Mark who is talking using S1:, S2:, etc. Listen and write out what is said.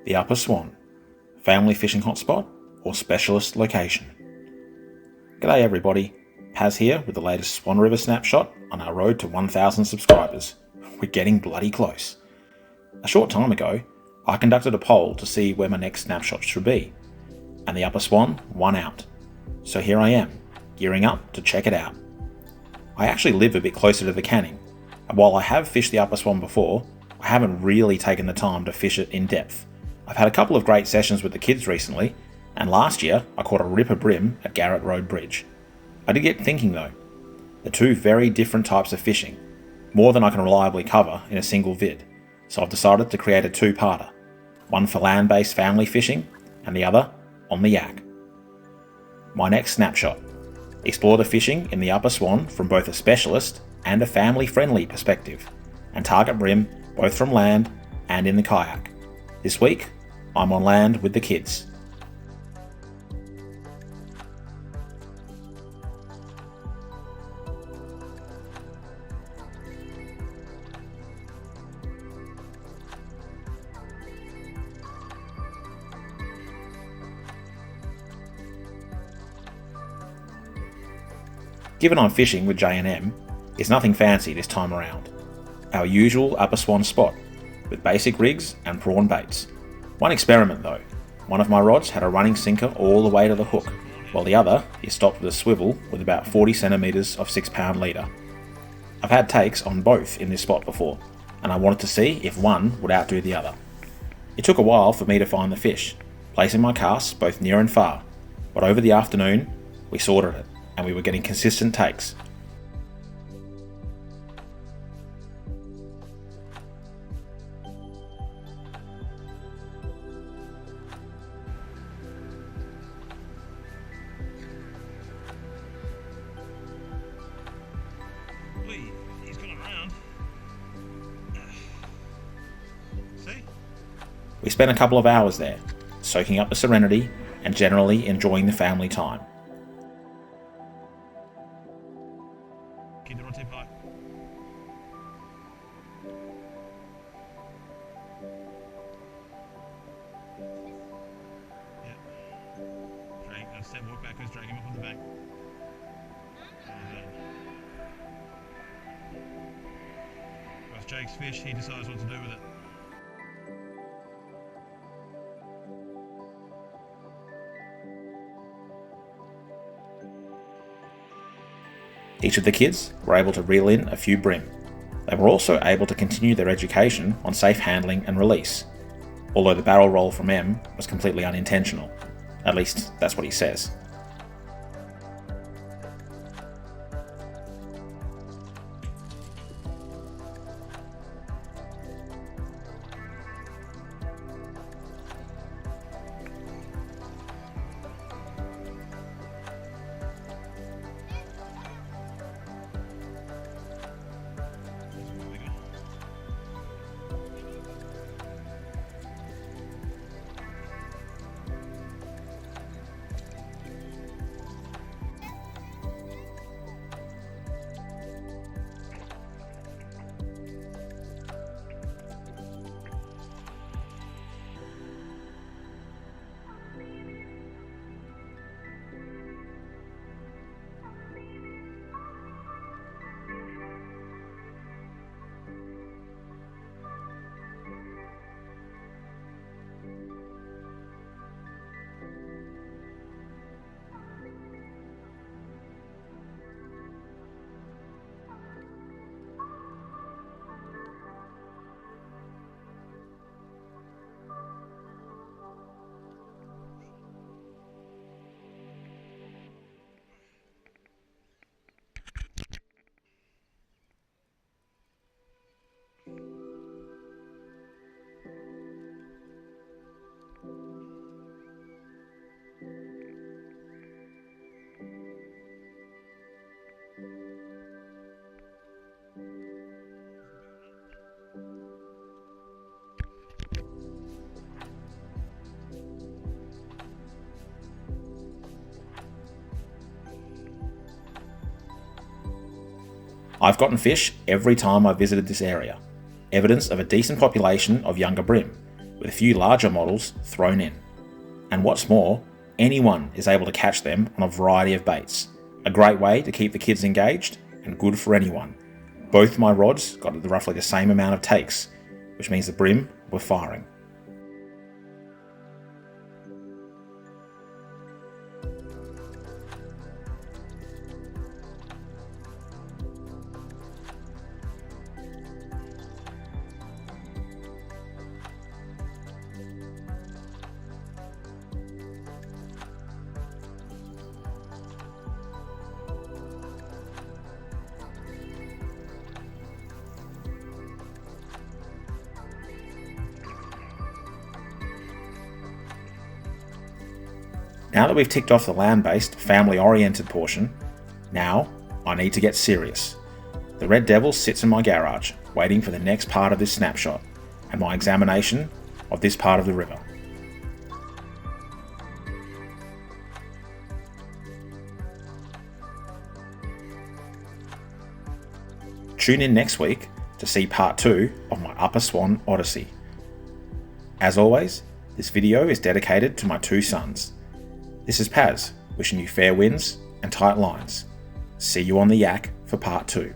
S1: the Upper Swan, family fishing hotspot or specialist location. G'day everybody, Paz here with the latest Swan River Snapshot on our road to 1,000 subscribers. We're getting bloody close. A short time ago, I conducted a poll to see where my next snapshot should be, and the Upper Swan won out. So here I am, gearing up to check it out. I actually live a bit closer to the canning, and while I have fished the Upper Swan before, I haven't really taken the time to fish it in depth. I've had a couple of great sessions with the kids recently, and last year I caught a ripper bream at Garrett Road Bridge. I did get thinking though, the two very different types of fishing, more than I can reliably cover in a single vid, so I've decided to create a two-parter, one for land-based family fishing and the other on the yak. My next snapshot, explore the fishing in the Upper Swan from both a specialist and a family-friendly perspective, and target bream both from land and in the kayak. This week, I'm on land with the kids. Given I'm fishing with J&M, it's nothing fancy this time around. Our usual Upper Swan spot, with basic rigs and prawn baits. One experiment though, one of my rods had a running sinker all the way to the hook, while the other is stopped with a swivel with about 40 centimetres of 6-pound leader. I've had takes on both in this spot before, and I wanted to see if one would outdo the other. It took a while for me to find the fish, placing my casts both near and far, but over the afternoon we sorted it, and we were getting consistent takes.
S2: He's gone around. See?
S1: We spent a couple of hours there, soaking up the serenity and generally enjoying the family time.
S2: Keep the rod tip high. Yeah. Drag, step walk backwards, drag him up on the back. That's Jake's fish, he decides what to do with it.
S1: Each of the kids were able to reel in a few bream. They were also able to continue their education on safe handling and release, although the barrel roll from M was completely unintentional. At least that's what he says. I've gotten fish every time I visited this area, evidence of a decent population of younger bream, with a few larger models thrown in. And what's more, anyone is able to catch them on a variety of baits. A great way to keep the kids engaged and good for anyone. Both my rods got roughly the same amount of takes, which means the Bream were firing. Now that we've ticked off the land-based, family-oriented portion, now I need to get serious. The Red Devil sits in my garage, waiting for the next part of this snapshot, and my examination of this part of the river. Tune in next week to see part 2 of my Upper Swan Odyssey. As always, this video is dedicated to my 2 sons. This is Paz, wishing you fair winds and tight lines. See you on the yak for part 2.